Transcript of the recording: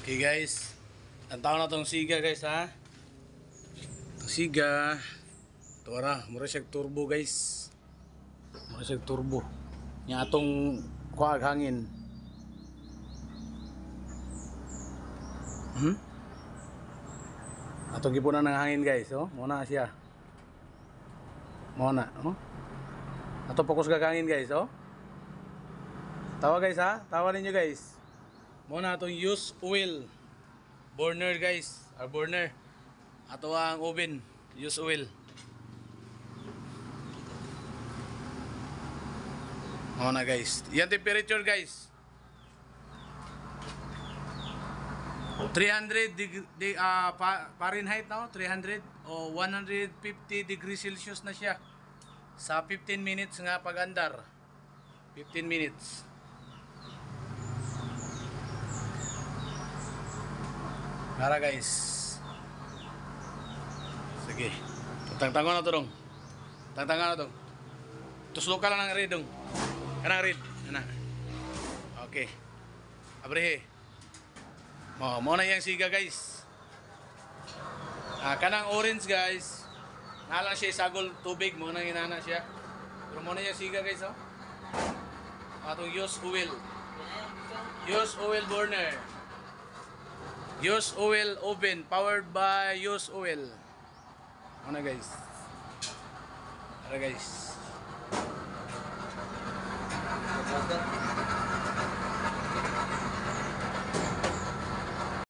Okay guys, ang tao na tong siga guys ha. Itong siga, ito ra, mura siya turbo guys. Mura siya turbo. Nya atong kuwag hangin. Atong gipunan ng hangin guys, oh. Muna siya. Muna, oh. Ato fokus ka hangin guys, oh. Tawa guys ha, tawa ninyo guys. Muna atong use oil burner guys, our burner. Ato ang oven, use oil. Muna guys. Yan temperature guys. 300 Fahrenheit no? 300 o 150 degrees Celsius na siya. Sa 15 minutes nga pag-andar. 15 minutes. Nara guys. Sige. Tangtangon na to dong. Tangtangon na to. Tuslo ka lang ng red dong. Kanang red. Ana. Okay. Abrehe. Mo na yang siga guys. Kanang orange guys. Nalang siya sagol tubig mo na inana siya. Pero mo na yang siga guys oh. Atong use oil. Use oil burner. Use oil oven powered by use oil. Ano guys? Ano guys?